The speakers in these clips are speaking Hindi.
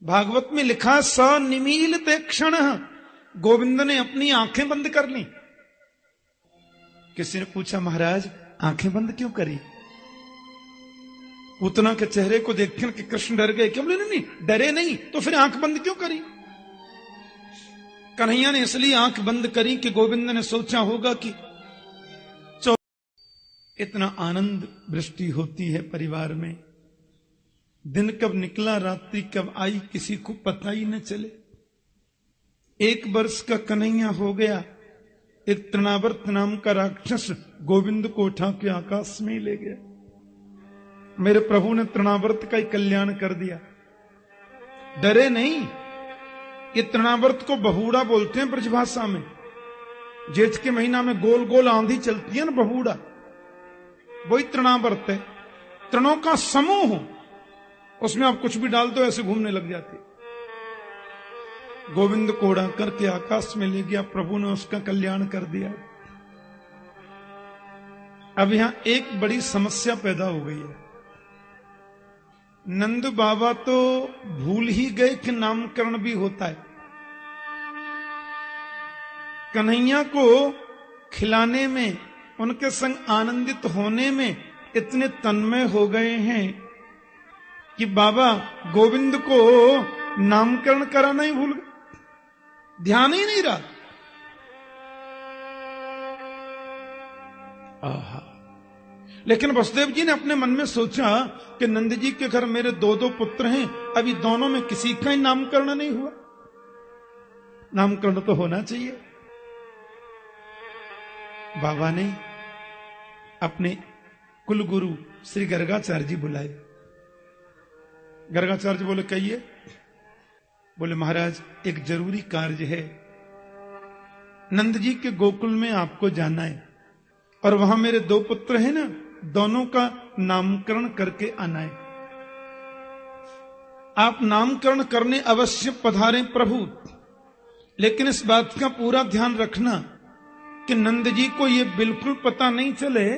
भागवत में लिखा सनिमीलिते क्षण, गोविंद ने अपनी आंखें बंद कर ली। किसी ने पूछा महाराज आंखें बंद क्यों करी? पूतना के चेहरे को देखकर कि कृष्ण डर गए। क्यों? बोले नहीं, डरे नहीं तो फिर आंख बंद क्यों करी? कन्हैया ने इसलिए आंख बंद करी कि गोविंद ने सोचा होगा कि इतना आनंद वृष्टि होती है परिवार में, दिन कब निकला रात्रि कब आई किसी को पता ही न चले। 1 वर्ष का कन्हैया हो गया, एक तृणावर्त नाम का राक्षस गोविंद को उठा के आकाश में ही ले गया। मेरे प्रभु ने तृणावर्त का ही कल्याण कर दिया। डरे नहीं। ये तृणावर्त को बहुड़ा बोलते हैं ब्रजभाषा में। जेठ के महीना में गोल गोल आंधी चलती है ना, बहुड़ा, वही तृणावर्त है। तृणों का समूह, उसमें आप कुछ भी डाल दो ऐसे घूमने लग जाते। गोविंद को उड़ा करके आकाश में ले गया, प्रभु ने उसका कल्याण कर दिया। अब यहां एक बड़ी समस्या पैदा हो गई है। नंद बाबा तो भूल ही गए कि नामकरण भी होता है। कन्हैया को खिलाने में, उनके संग आनंदित होने में इतने तन्मय हो गए हैं कि बाबा गोविंद को नामकरण कराना ही भूल गए, ध्यान ही नहीं रहा। आहा। लेकिन वसुदेव जी ने अपने मन में सोचा कि नंद जी के घर मेरे 2 पुत्र हैं, अभी दोनों में किसी का ही नामकरण नहीं हुआ, नामकरण तो होना चाहिए। बाबा ने अपने कुलगुरु श्री गर्गाचार्य जी बुलाए। गर्गाचार्य जी बोले कहिए। बोले महाराज एक जरूरी कार्य है, नंद जी के गोकुल में आपको जाना है और वहां मेरे 2 पुत्र हैं ना, दोनों का नामकरण करके आना है। आप नामकरण करने अवश्य पधारें प्रभु, लेकिन इस बात का पूरा ध्यान रखना कि नंद जी को यह बिल्कुल पता नहीं चले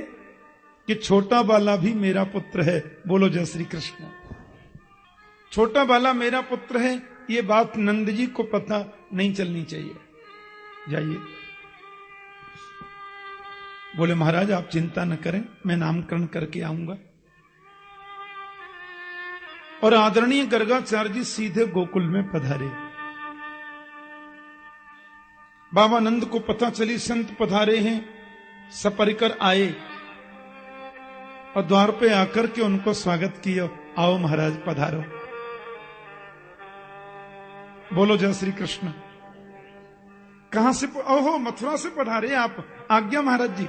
कि छोटा बाला भी मेरा पुत्र है। बोलो जय श्री कृष्ण। छोटा बाला मेरा पुत्र है, ये बात नंद जी को पता नहीं चलनी चाहिए। जाइए। बोले महाराज आप चिंता न करें, मैं नामकरण करके आऊंगा। और आदरणीय गर्गाचार्य जी सीधे गोकुल में पधारे। बाबा नंद को पता चली संत पधारे हैं, सपरिकर आए और द्वार पे आकर के उनको स्वागत किया। आओ महाराज पधारो। बोलो जय श्री कृष्ण। कहां से? ओहो मथुरा से पधारे आप, आज्ञा महाराज जी।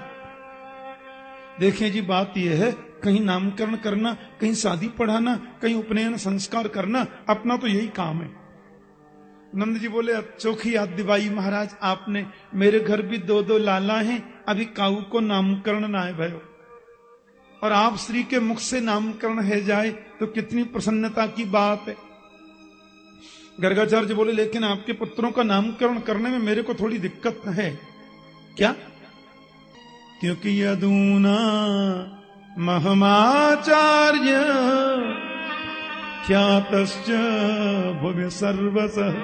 देखें जी बात यह है, कहीं नामकरण करना, कहीं शादी पढ़ाना, कहीं उपनयन संस्कार करना, अपना तो यही काम है। नंद जी बोले चौखी याद दिवाई महाराज आपने, मेरे घर भी 2 लाला हैं, अभी काऊ को नामकरण ना है भयो, और आप श्री के मुख से नामकरण है जाए तो कितनी प्रसन्नता की बात है। गर्गाचार्य बोले लेकिन आपके पुत्रों का नामकरण करने में मेरे को थोड़ी दिक्कत है। क्या? क्योंकि यदूना महमाचार्य ख्यातश्च भुवि सर्वसः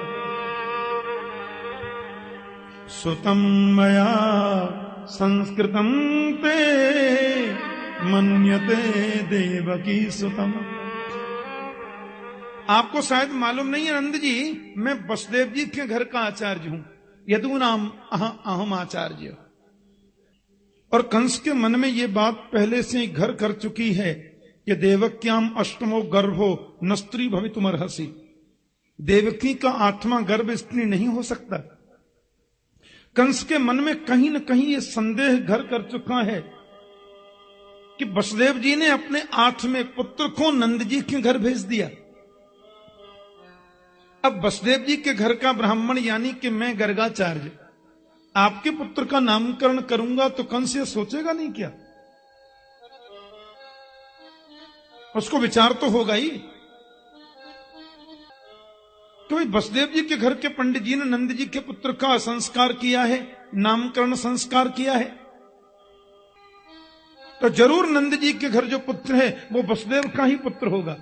सुतं मया संस्कृतं ते मन्यते देवकी सुतम। आपको शायद मालूम नहीं है नंद जी, मैं वसुदेव जी के घर का आचार्य हूं। यदूनाम अहम आचार्य। और कंस के मन में यह बात पहले से ही घर कर चुकी है कि देवक्याम अष्टमो गर्भो न स्त्री भवितुमर्हसि। देवकी का 8वां गर्भ स्त्री नहीं हो सकता। कंस के मन में कहीं न कहीं यह संदेह घर कर चुका है कि वसुदेव जी ने अपने 8वें पुत्र को नंद जी के घर भेज दिया। अब वसुदेव जी के घर का ब्राह्मण यानी कि मैं गर्गाचार्य आपके पुत्र का नामकरण करूंगा तो कंस ये सोचेगा नहीं क्या? उसको विचार तो होगा ही। तो वसुदेव जी के घर के पंडित जी ने नंद जी के पुत्र का संस्कार किया है, नामकरण संस्कार किया है, तो जरूर नंद जी के घर जो पुत्र है वो वसुदेव का ही पुत्र होगा।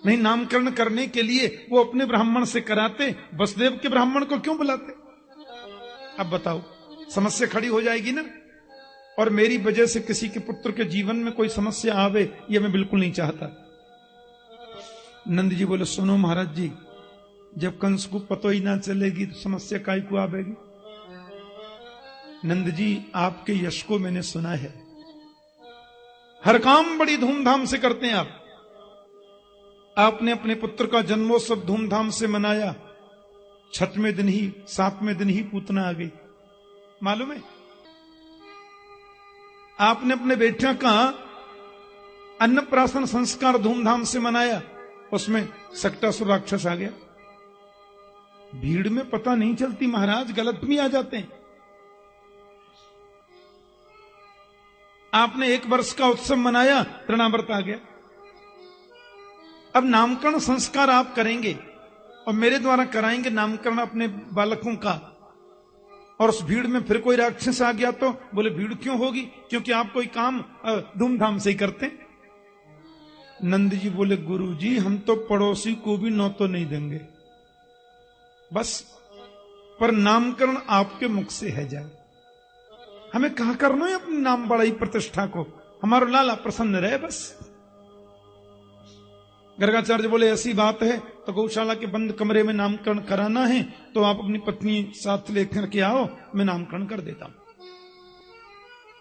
नहीं, नामकरण करने के लिए वो अपने ब्राह्मण से कराते, वसुदेव के ब्राह्मण को क्यों बुलाते? अब बताओ, समस्या खड़ी हो जाएगी ना। और मेरी वजह से किसी के पुत्र के जीवन में कोई समस्या आवे, ये मैं बिल्कुल नहीं चाहता। नंद जी बोले, सुनो महाराज जी, जब कंस को पतो ही ना चलेगी तो समस्या काय को आवेगी? नंद जी, आपके यश को मैंने सुना है, हर काम बड़ी धूमधाम से करते हैं आप। आपने अपने पुत्र का जन्मोत्सव धूमधाम से मनाया, 6वें दिन ही 7वें दिन ही पूतना आ गई, मालूम है? आपने अपने बेटियों का अन्नप्राशन संस्कार धूमधाम से मनाया, उसमें सक्टासुर राक्षस आ गया। भीड़ में पता नहीं चलती महाराज, गलत भी आ जाते हैं। आपने 1 वर्ष का उत्सव मनाया, तृणाव्रत आ गया। अब नामकरण संस्कार आप करेंगे और मेरे द्वारा कराएंगे नामकरण अपने बालकों का, और उस भीड़ में फिर कोई राक्षस आ गया तो बोले भीड़ क्यों होगी? क्योंकि आप कोई काम धूमधाम से ही करते। नंद जी बोले, गुरु जी, हम तो पड़ोसी को भी न्योता नहीं देंगे, बस पर नामकरण आपके मुख से है जाए। हमें कहा करना है अपनी नाम बड़ाई प्रतिष्ठा को, हमारा लाला प्रसन्न रहे बस। गर्गाचार्य बोले, ऐसी बात है तो गौशाला के बंद कमरे में नामकरण कराना है तो आप अपनी पत्नी साथ लेकर के आओ, मैं नामकरण कर देता हूं।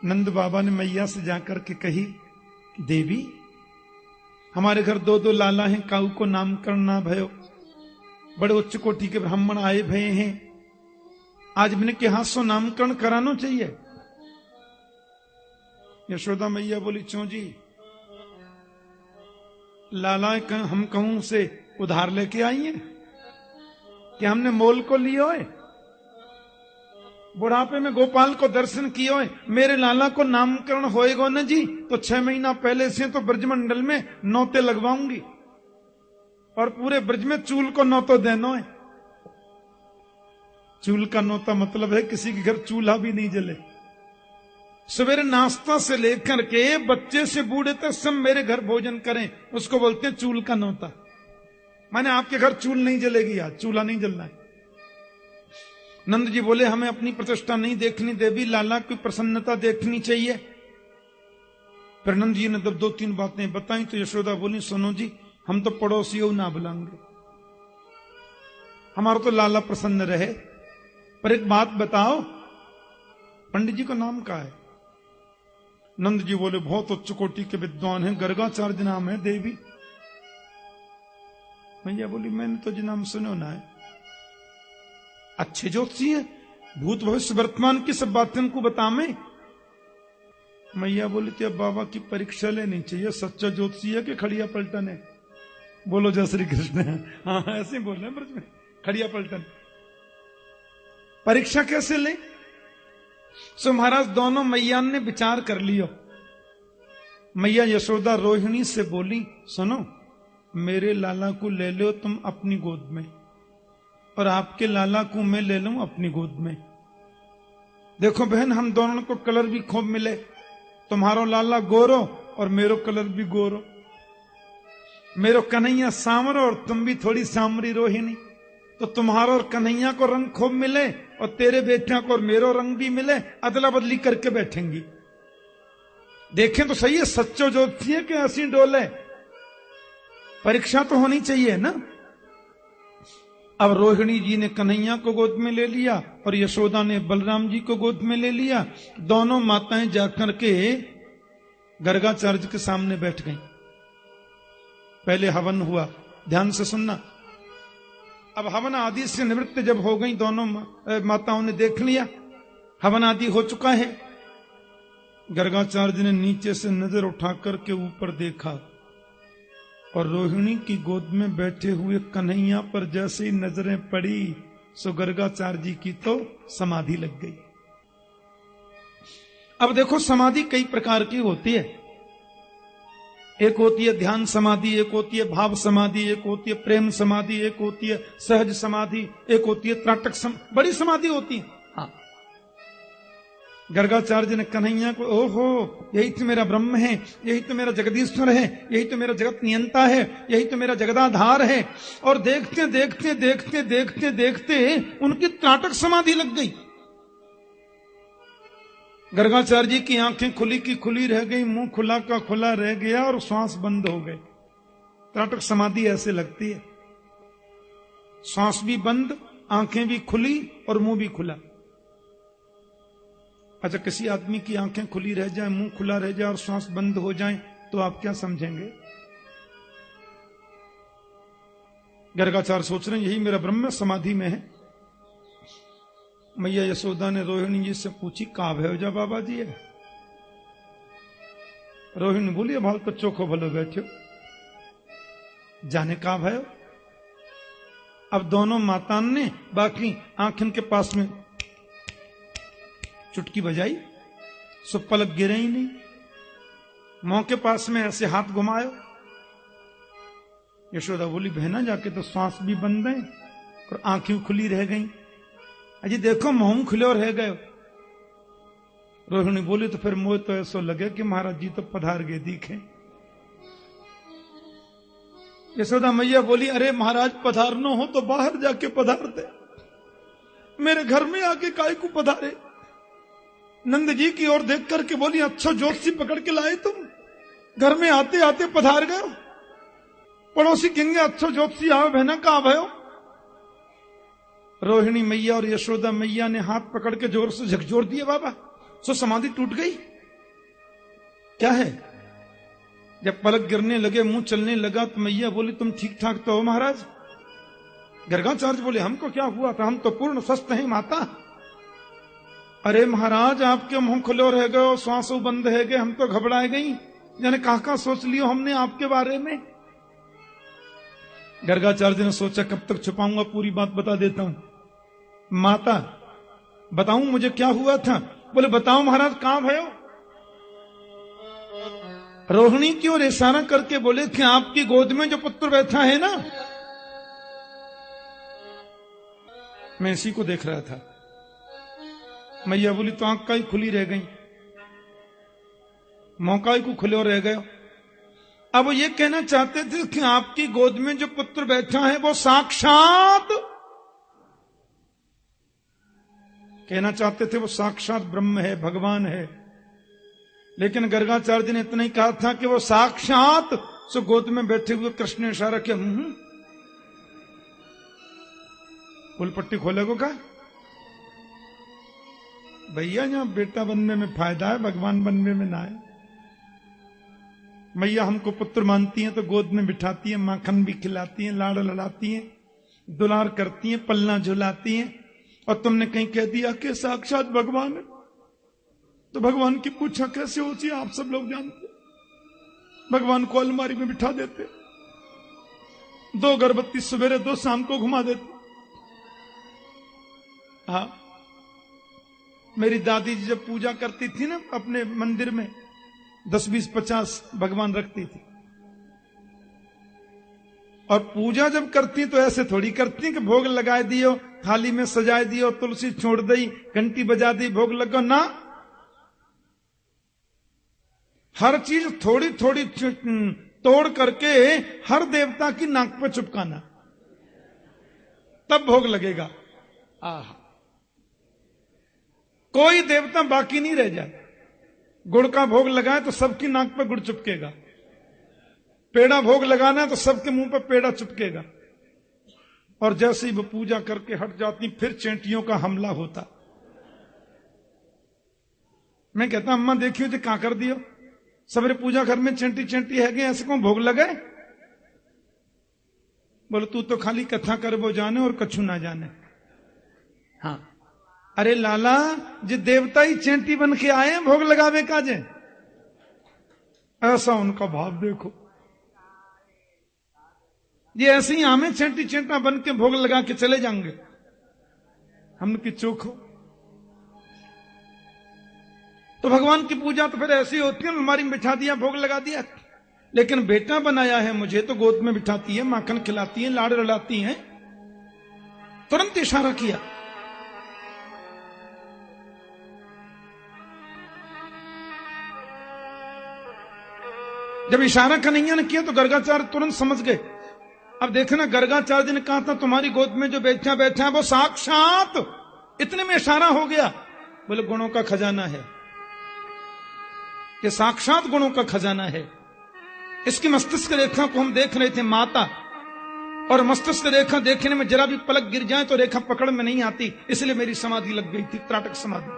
नंद बाबा ने मैया से जाकर के कही, देवी, हमारे घर 2 लाला हैं, काऊ को नामकरण ना भयो, बड़े उच्च कोटि के ब्राह्मण आए भये हैं, आज मैंने के हाथ से नामकरण कराना चाहिए। यशोदा मैया बोली, क्यों जी, लाला हम कहूं से उधार लेके आई हैं कि हमने मोल को लियो है? बुढ़ापे में गोपाल को दर्शन कियो है, मेरे लाला को नामकरण होएगा ना जी तो 6 महीना पहले से तो ब्रजमंडल में नौते लगवाऊंगी और पूरे ब्रज में चूल को नौतो देना है। चूल का नौता मतलब है किसी के घर चूल्हा भी नहीं जले। सवेरे नाश्ता से लेकर के बच्चे से बूढ़े तक सब मेरे घर भोजन करें, उसको बोलते हैं चूल का नौता। माने आपके घर चूल नहीं जलेगी, आज चूल्हा नहीं जलना है। नंद जी बोले, हमें अपनी प्रतिष्ठा नहीं देखनी देवी, लाला की प्रसन्नता देखनी चाहिए। फिर नंद जी ने जब 2-3 बातें बताई तो यशोदा बोली, सुनो जी, हम तो पड़ोसियों ना बुलाएंगे, हमारा तो लाला प्रसन्न रहे, पर एक बात बताओ, पंडित जी का नाम क्या है? नंद जी बोले, बहुत उच्च कोटि के विद्वान हैं, गर्गाचार्य नाम है देवी। मैया बोली, मैंने तो जी नाम सुनो ना है, अच्छे ज्योतिषी है, भूत भविष्य वर्तमान की सब बातें उनको बतावे। मैया बोली, तो अब बाबा की परीक्षा लेनी चाहिए, सच्चा ज्योतिषी है कि खड़िया पलटन है? बोलो जय श्री कृष्ण। हाँ, ऐसे बोल रहे हैं ब्रज में, खड़िया पलटन। परीक्षा कैसे ले? सो महाराज दोनों मैया ने विचार कर लियो। मैया यशोदा रोहिणी से बोली, सुनो, मेरे लाला को ले लो तुम अपनी गोद में और आपके लाला को मैं ले लूं अपनी गोद में। देखो बहन, हम दोनों को कलर भी खूब मिले, तुम्हारो लाला गोरो और मेरो कलर भी गोरो, मेरो कन्हैया सांवरो और तुम भी थोड़ी सांवरी रोहिणी, तो तुम्हारा और कन्हैया को रंग खूब मिले और तेरे बेटिया को और मेरो रंग भी मिले, अदला बदली करके बैठेंगी। देखें तो सही है, सच्चो ज्योतिषी है कि ऐसी डोले? परीक्षा तो होनी चाहिए ना। अब रोहिणी जी ने कन्हैया को गोद में ले लिया और यशोदा ने बलराम जी को गोद में ले लिया। दोनों माताएं जाकर के गर्गाचार्य के सामने बैठ गईं। पहले हवन हुआ, ध्यान से सुनना। अब हवन आदि से निवृत्त जब हो गई, दोनों माताओं ने देख लिया हवन आदि हो चुका है। गर्गाचार्य ने नीचे से नजर उठाकर के ऊपर देखा और रोहिणी की गोद में बैठे हुए कन्हैया पर जैसे ही नजरें पड़ी सो गर्गाचार्य जी की तो समाधि लग गई। अब देखो, समाधि कई प्रकार की होती है। एक होती है ध्यान समाधि, एक होती है भाव समाधि, एक होती है प्रेम समाधि, एक होती है सहज समाधि, एक होती है त्राटक बड़ी समाधि होती है। हाँ, गर्गाचार्य ने कन्हैया को, ओहो यही तो मेरा ब्रह्म है, यही तो मेरा जगदीश्वर है, यही तो मेरा जगत नियंता है, यही तो मेरा जगदाधार है। और देखते देखते देखते देखते देखते उनकी त्राटक समाधि लग गई। गर्गाचार्य जी की आंखें खुली की खुली रह गई, मुंह खुला का खुला रह गया और श्वास बंद हो गए। त्राटक समाधि ऐसे लगती है, श्वास भी बंद, आंखें भी खुली और मुंह भी खुला। अच्छा, किसी आदमी की आंखें खुली रह जाए, मुंह खुला रह जाए और श्वास बंद हो जाए तो आप क्या समझेंगे? गर्गाचार्य सोच रहे हैं यही मेरा ब्रह्म समाधि में है। मैया यशोदा ने रोहिणी जी से पूछी, कहा भयो जा बाबा जी है? रोहिणी बोली, भाल तो चोखो भलो बैठो, जाने कहा भयो। अब दोनों मातान ने बाकी आंखन के पास में चुटकी बजाई, सो पलक गिरे ही नहीं। मुंह के पास में ऐसे हाथ घुमायो। यशोदा बोली, बहना जाके तो श्वास भी बंद है और आंखें खुली रह गई। अजी देखो मुंह खुले और रह गए। रोहिणी बोली, तो फिर मुझे तो ऐसा लगे कि महाराज जी तो पधार गए दिखे। यशोदा मैया बोली, अरे महाराज पधारनो हो तो बाहर जाके पधार दे, मेरे घर में आके काय को पधारे। नंद जी की ओर देख करके बोली, अच्छा जोशी पकड़ के लाए तुम, घर में आते आते पधार गए। पड़ोसी कहेंगे, अच्छा जोशी आओ बहना, कहां भयो? रोहिणी मैया और यशोदा मैया ने हाथ पकड़ के जोर से झकझोर दिए बाबा, सो समाधि टूट गई। क्या है? जब पलक गिरने लगे, मुंह चलने लगा, तो मैया बोली, तुम ठीक ठाक तो हो महाराज? गर्गाचार्य बोले, हमको क्या हुआ था, हम तो पूर्ण स्वस्थ हैं माता। अरे महाराज, आपके मुंह खुले रह गए और श्वासों बंद है गए, हम तो घबराए गई, जाने कहां सोच लियो हमने आपके बारे में। गर्गाचार्य ने सोचा, कब तक छुपाऊंगा, पूरी बात बता देता हूं। माता बताऊं मुझे क्या हुआ था? बोले, बताओ महाराज, कहां भयो? रोहिणी की ओर इशारा करके बोले कि आपकी गोद में जो पुत्र बैठा है ना, मैं इसी को देख रहा था। मैया बोली, तो आंख का ही खुली रह गई, मौका ही को खुले रह गए। अब वो ये कहना चाहते थे कि आपकी गोद में जो पुत्र बैठा है वो साक्षात, कहना चाहते थे वो साक्षात ब्रह्म है, भगवान है। लेकिन गर्गाचार्य ने इतना ही कहा था कि वो साक्षात सो गोद में बैठे हुए कृष्ण ने इशारा किया, फुलपट्टी खोले को कहा, भैया यहां बेटा बनने में फायदा है, भगवान बनने में ना है। मैया हमको पुत्र मानती हैं तो गोद में बिठाती हैं, माखन भी खिलाती हैं, लाड़ लड़ाती हैं, दुलार करती हैं, पलना झुलाती हैं। और तुमने कहीं कह दिया कि साक्षात भगवान है, तो भगवान की पूछा कैसे होती है? आप सब लोग जानते, भगवान को अलमारी में बिठा देते, 2 अगरबत्ती सवेरे 2 शाम को घुमा देते। हाँ, मेरी दादी जी जब पूजा करती थी ना अपने मंदिर में, 10, 20, 50 भगवान रखती थी। और पूजा जब करती तो ऐसे थोड़ी करती कि भोग लगाए दियो, थाली में सजाए दियो, तुलसी छोड़ दी, घंटी बजा दी, भोग लगो ना। हर चीज थोड़ी थोड़ी तोड़ करके हर देवता की नाक पे चिपकाना, तब भोग लगेगा। आहा, कोई देवता बाकी नहीं रह जाए। गुड़ का भोग लगाए तो सबकी नाक पर गुड़ चिपकेगा, पेड़ा भोग लगाना है तो सबके मुंह पर पेड़ा चिपकेगा। और जैसे ही वो पूजा करके हट जाती, फिर चेंटियों का हमला होता। मैं कहता, अम्मा देखियो जो क्या कर दियो, सबरे पूजा घर में चेंटी चेंटी है गए, ऐसे कौन भोग लगाए? बोले, तू तो खाली कथा कर वो जाने और कछु ना जाने। हाँ, अरे लाला, जो देवता ही चेंटी बन के आए हैं भोग लगावे काजे, ऐसा उनका भाव देखो। ये ऐसे ही हमें चेंटी चेंटा बन के भोग लगा के चले जाएंगे, हमकी चोखो। तो भगवान की पूजा तो फिर ऐसी होती है, अलमारी में बिठा दिया, भोग लगा दिया। लेकिन बेटा बनाया है मुझे तो गोद में बिठाती है, माखन खिलाती है, लाड़ लड़ाती है। तुरंत इशारा किया। जब इशारा कन्हैया ने किया तो गर्गाचार्य तुरंत समझ गए। अब देखना, गर्गाचार्य ने कहा था तुम्हारी गोद में जो बेचा बैठा है वो साक्षात, इतने में इशारा हो गया। बोले गुणों का खजाना है, ये साक्षात गुणों का खजाना है। इसकी मस्तिष्क रेखा को हम देख रहे थे माता, और मस्तिष्क रेखा देखने में जरा भी पलक गिर जाए तो रेखा पकड़ में नहीं आती, इसलिए मेरी समाधि लग गई थी, त्राटक समाधि।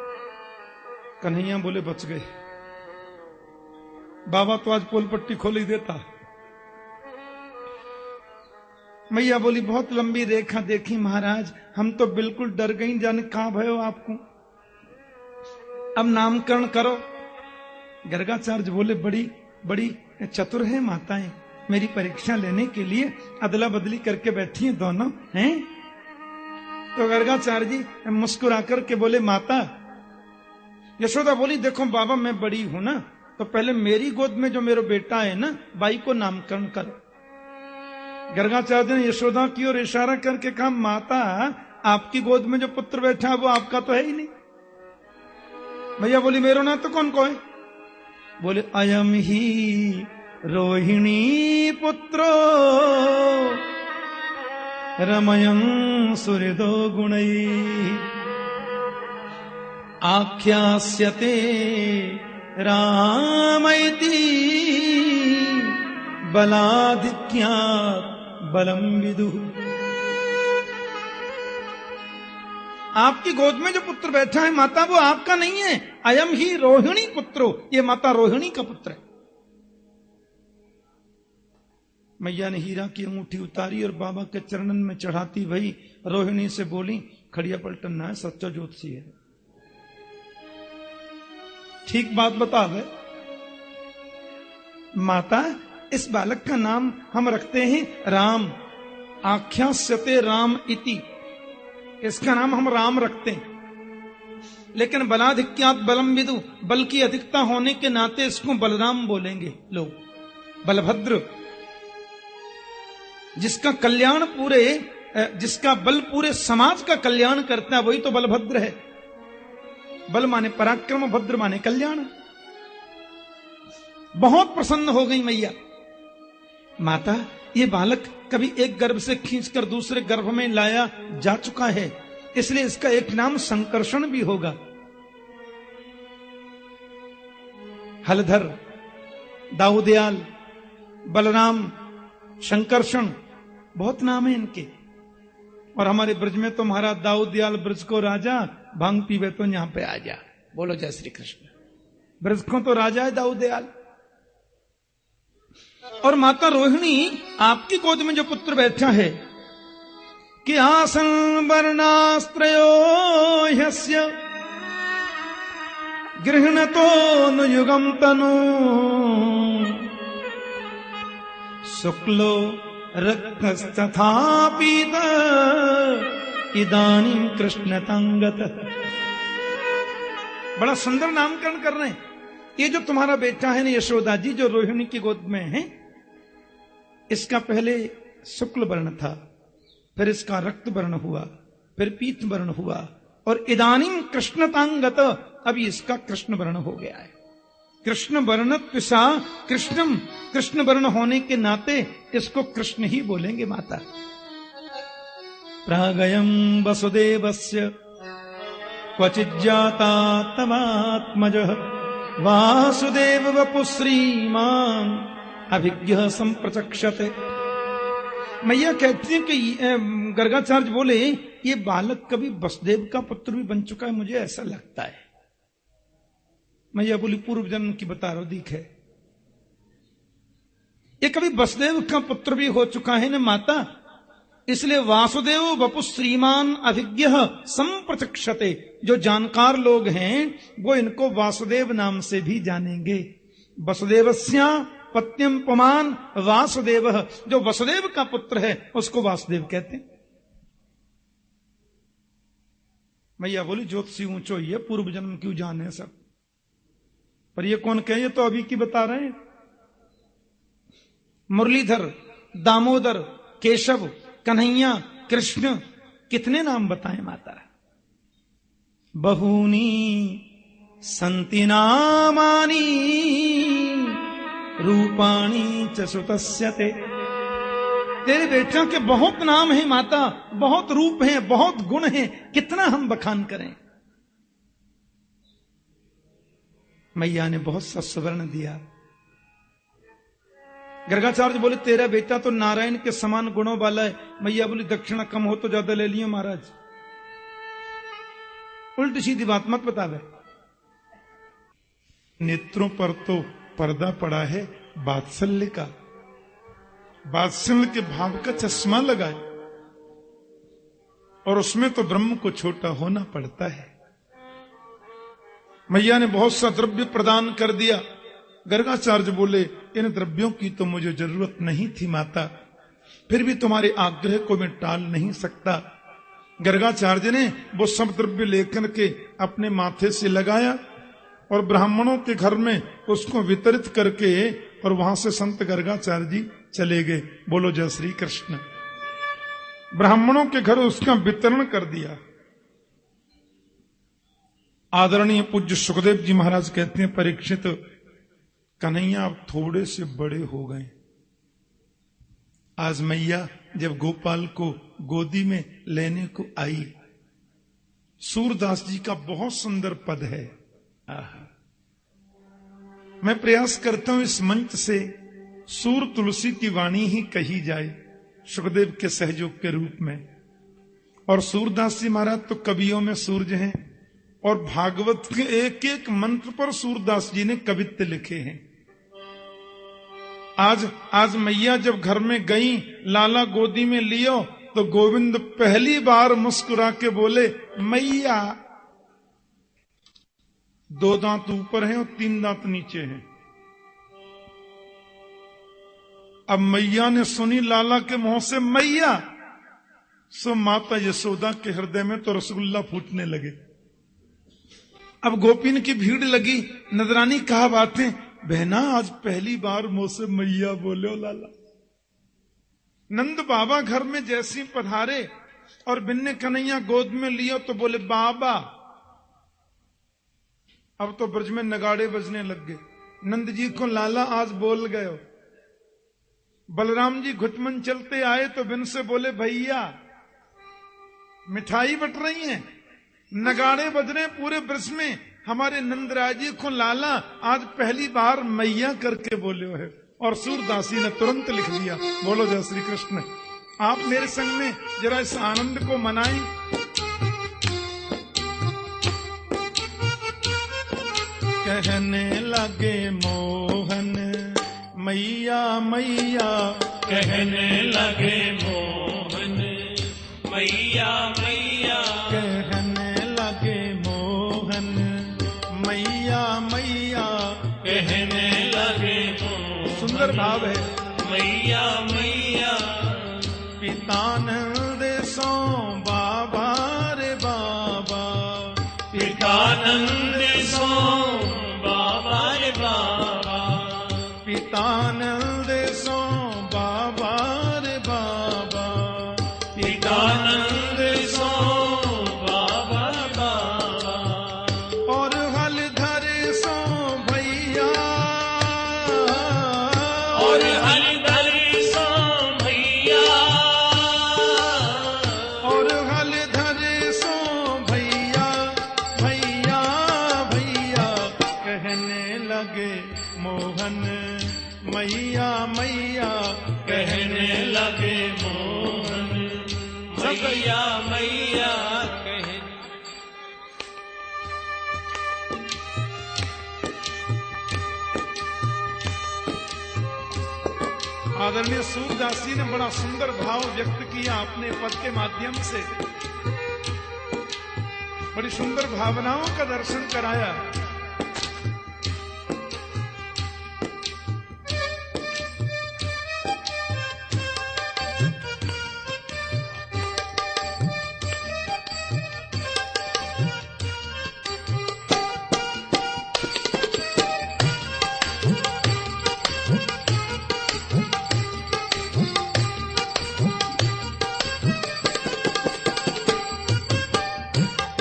कन्हैया बोले बच गए, बाबा तो आज पोल पट्टी खोल ही देता। मैया बोली बहुत लंबी रेखा देखी महाराज, हम तो बिल्कुल डर गई, जाने कहां भयो आपको, अब नामकरण करो। गर्गाचार्य बोले बड़ी बड़ी चतुर है माताएं, मेरी परीक्षा लेने के लिए अदला बदली करके बैठी हैं दोनों हैं। तो गर्गाचार्य जी मुस्कुरा करके बोले माता, यशोदा बोली देखो बाबा मैं बड़ी हूं ना, तो पहले मेरी गोद में जो मेरा बेटा है ना, बाई को नामकरण करो। गर्गाचार्य ने यशोदा की ओर इशारा करके कहा माता आपकी गोद में जो पुत्र बैठा है वो आपका तो है ही नहीं। भैया बोली मेरो ना तो कौन को है? बोले अयम ही रोहिणी पुत्रो रमयं सुहृदो गुणै आख्यास्यते रामैति बलाधिक्यात् बलम विदुः। आपकी गोद में जो पुत्र बैठा है माता वो आपका नहीं है, अयम ही रोहिणी पुत्रो, ये माता रोहिणी का पुत्र है। मैया ने हीरा की अंगूठी उतारी और बाबा के चरणन में चढ़ाती वही रोहिणी से बोली खड़िया पलटन ना है, सच्चा ज्योतिषी है, ठीक बात बता दे। माता इस बालक का नाम हम रखते हैं राम, आख्यास्यते राम इति, इसका नाम हम राम रखते हैं। लेकिन बलाधिक्यात बलम विदु, बल की अधिकता होने के नाते इसको बलराम बोलेंगे लोग, बलभद्र। जिसका कल्याण पूरे, जिसका बल पूरे समाज का कल्याण करता है वही तो बलभद्र है। बल माने पराक्रम, भद्र माने कल्याण। बहुत प्रसन्न हो गई मैया। माता ये बालक कभी एक गर्भ से खींचकर दूसरे गर्भ में लाया जा चुका है, इसलिए इसका एक नाम संकर्षण भी होगा। हलधर, दाऊदयाल, बलराम, शंकरषण, बहुत नाम है इनके। और हमारे ब्रज में तो महाराज दाऊदयाल ब्रज को राजा, भांग पीवे तो यहां पे आ जा। बोलो जय श्री कृष्ण। ब्रज को तो राजा है दाऊदयाल। और माता रोहिणी आपकी गोद में जो पुत्र बैठा है कि आसन वर्णास्त्रयो ह्यस्य गृह्णतो नु युगम तनु शुक्लो रक्तस्तथा पीत इदानीं कृष्ण तंगत। बड़ा सुंदर नामकरण कर रहे हैं। ये जो तुम्हारा बेटा है ना यशोदा जी, जो रोहिणी की गोद में है, इसका पहले शुक्ल वर्ण था, फिर इसका रक्त वर्ण हुआ, फिर पीत वर्ण हुआ, और इदानीं कृष्णतांगत, अभी इसका कृष्ण वर्ण हो गया है। कृष्ण वर्ण पिसा कृष्णम, कृष्ण वर्ण होने के नाते इसको कृष्ण ही बोलेंगे माता। प्रागयं वसुदेवस्य क्वचित् जाता तवात्मजः वासुदेव वपु श्रीमान अभिज्ञ संप्रचक्षते। मैया कहती है कि गर्गाचार्य बोले ये बालक कभी वसुदेव का पुत्र भी बन चुका है, मुझे ऐसा लगता है। मैया बोली पूर्व जन्म की बता रहा दीख है, ये कभी वसुदेव का पुत्र भी हो चुका है ना माता, इसलिए वासुदेव वपु श्रीमान अभिज्ञ संप्रचक्षते। जो जानकार लोग हैं वो इनको वासुदेव नाम से भी जानेंगे। वसुदेवस्या पत्यम पुमान वासुदेव, जो वसुदेव का पुत्र है उसको वासुदेव कहते हैं। मैया बोली ज्योतिषी ऊंचो ये पूर्व जन्म क्यों जाने सब, पर ये कौन कहे, ये तो अभी की बता रहे हैं। मुरलीधर, दामोदर, केशव, कन्हैया, कृष्ण, कितने नाम बताएं माता। बहूनी संति नामानी रूपाणी च सुतस्य ते। तेरे बेटियों के बहुत नाम हैं माता, बहुत रूप हैं, बहुत गुण हैं, कितना हम बखान करें। मैया ने बहुत सा सुवर्ण दिया। गर्गाचार्य बोले तेरा बेटा तो नारायण के समान गुणों वाला है। मैया बोली दक्षिणा कम हो तो ज्यादा ले लियो महाराज। उल्टी सीधी बात मत बतावे। नेत्रों पर तो पर्दा पड़ा है वात्सल्य का, वात्सल्य के भाव का चश्मा लगाए, और उसमें तो ब्रह्म को छोटा होना पड़ता है। मैया ने बहुत सा द्रव्य प्रदान कर दिया। गर्गाचार्य बोले इन द्रव्यों की तो मुझे जरूरत नहीं थी माता, फिर भी तुम्हारे आग्रह को मैं टाल नहीं सकता। गर्गाचार्य ने वो सब द्रव्य लेकर के अपने माथे से लगाया और ब्राह्मणों के घर में उसको वितरित करके और वहां से संत गर्गाचार्य जी चले गए। बोलो जय श्री कृष्ण। ब्राह्मणों के घर उसका वितरण कर दिया। आदरणीय पूज्य सुखदेव जी महाराज कहते हैं परीक्षित कन्हैया अब थोड़े से बड़े हो गए। आज मैया जब गोपाल को गोदी में लेने को आई, सूरदास जी का बहुत सुंदर पद है। मैं प्रयास करता हूं इस मंच से सूर तुलसी की वाणी ही कही जाए सुखदेव के सहयोग के रूप में। और सूरदास जी महाराज तो कवियों में सूर्य हैं, और भागवत के एक एक मंत्र पर सूरदास जी ने कवित्व लिखे हैं। आज मैया जब घर में गई, लाला गोदी में लियो, तो गोविंद पहली बार मुस्कुरा के बोले मैया। 2 दांत ऊपर हैं और 3 दांत नीचे हैं। अब मैया ने सुनी लाला के मुंह से मैया, सो माता यशोदा के हृदय में तो रसगुल्ला फूटने लगे। अब गोपीन की भीड़ लगी, नजरानी कहा बातें, बहना आज पहली बार मुंह से मैया बोले हो लाला। नंद बाबा घर में जैसी पधारे और बिन्ने कन्हैया गोद में लिया तो बोले बाबा। अब तो ब्रज में नगाड़े बजने लग गए। नंद जी को लाला आज बोल गए हो। बलराम जी घुटमन चलते आए तो बिन से बोले भैया। मिठाई बट रही है, नगाड़े बज रहे पूरे ब्रज में, हमारे नंदराज जी को लाला आज पहली बार मैया करके बोले है। और सूरदासी ने तुरंत लिख दिया। बोलो जय श्री कृष्ण। आप मेरे संग में जरा इस आनंद को मनाएं। कहने लगे मोहन मैया मैया, कहने लगे मोहन मैया मैया, कहने लगे मोहन मैया मैया, कहने लगे मोहन। सुंदर भाव है। मैया मैया, पितानंद सो बाबा रे बाबा, पितानंद सो बाबा रे बाबा, पितानंद सो बाबा रे बाबा, पितानंद सो बाबा बाबा, और हलधर सो भैया, और हलधर सो भैया, और हलधर सो भैया भैया भैया, कहने लगे मोहन मैया मैया, कहने लगे मोहन मैया मैया, कहने आदरणीय सूरदास जी ने बड़ा सुंदर भाव व्यक्त किया अपने पद के माध्यम से। बड़ी सुंदर भावनाओं का दर्शन कराया।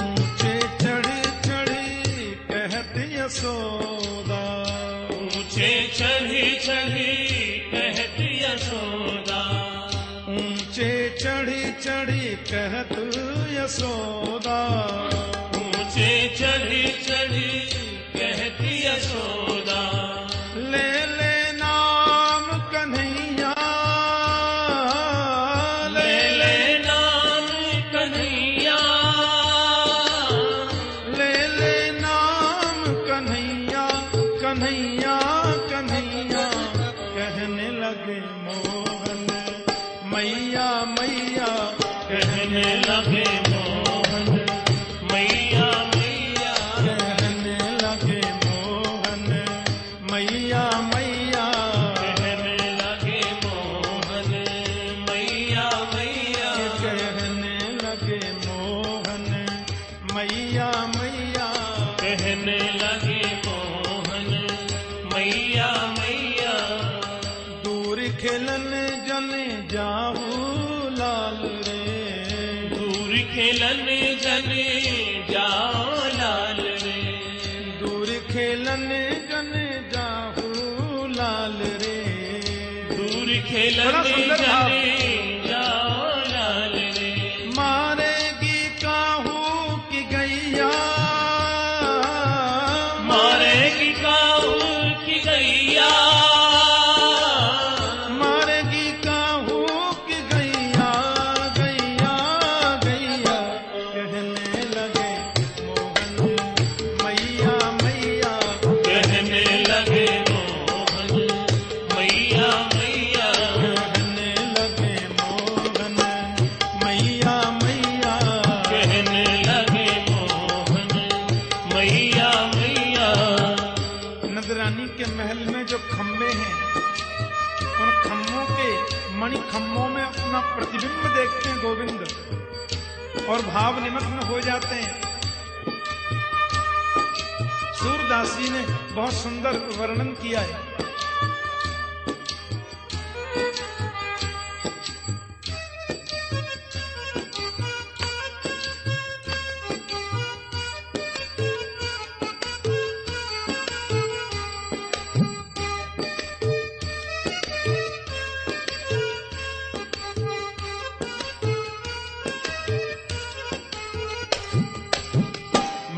ऊंचे चढ़ चढ़ कह चढ़ी कहत यशोदा, ऊंचे चढ़ी चढ़ी कहती यशोदा, ले ले नाम कन्हैया, ले ले नाम कन्हैया, ले ले नाम कन्हैया, कन्हैया कन्हैया कहने लगे मोहन मैया मैया, कहने लगे मोहन मैया मैया, कहने लगे मोहन मैया मैया, कहने लगे मोहन मैया मैया, कहने लगे मोहन मैया मैया, कहने लगे मोहन मैया मैया, दूर खेलन जने जाहू लाल रे, दूर खेलन जने जाओ लाल रे, दूर खेलन जने जाहू लाल रे, दूर खेलन बड़ा सुंदर भाव। जने जाओ लाल रे, मारेगी काहू की गैया, मारेगी काऊ की गैया, मारेगी काहू की गैया, गैया गैया कहने लगे मोहन मैया मैया, कहने लगे मोहन मैया मैया, कहने लगे मोहन मैया मैया, कहने लगे मोहन मैया मैया, नंदरानी के महल में जो खम्भे हैं, उन खम्भों के मणि खम्भों में अपना प्रतिबिंब देखते हैं गोविंद और भाव निमग्न हो जाते हैं। सूरदास जी ने बहुत सुंदर वर्णन किया है।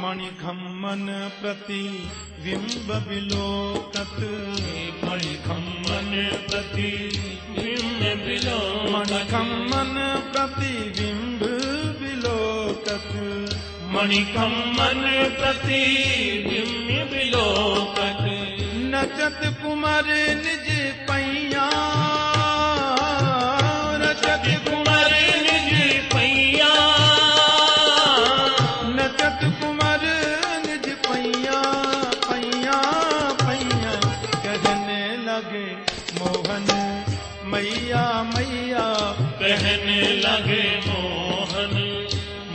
मणिखम्मन प्रति बिंब विलोकत, मणिखम्मन प्रति बिंब बिलो, मणिखम्मन प्रति बिंब विलोकत, मणिखम्मन प्रति बिंब बिलोकत, नचत कुमार निज पैया, नचत कुंवर निज पैया, नचत कुमार निज पैया, पैया पैया कहने लगे मोहन मैया मैया, कहने लगे मोहन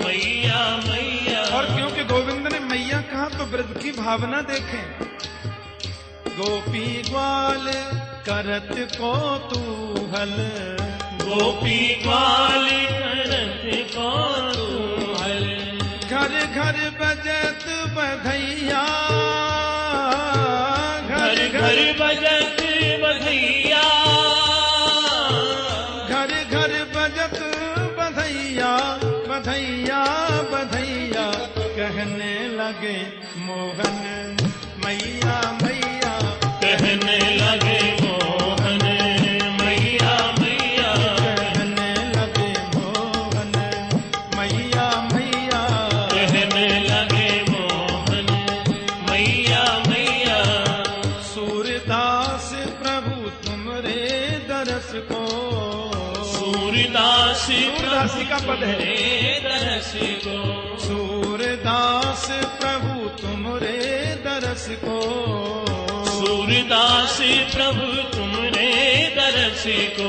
मैया मैया, और क्योंकि गोविंद ने मैया कहा तो ब्रज की भावना देखें। गोपी ग्वाल करत कौतूहल, गोपी ग्वाल करत कौतूहल, घर घर बजत बधैया, घर घर बजत बधैया, घर घर बजत बधैया, बधैया बधैया कहने लगे मोहन मैया मैया, कहने लगे मोहन मैया मैया, कहने लगे मोहन मैया मैया, कहने लगे मोहन मैया मैया, सूरदास प्रभु तुमरे दरस को, सूरदास सूरदासी का पद है। दरस को, सूरदास प्रभु तुमरे दरस को, सूरदास प्रभु तुमरे दरस को,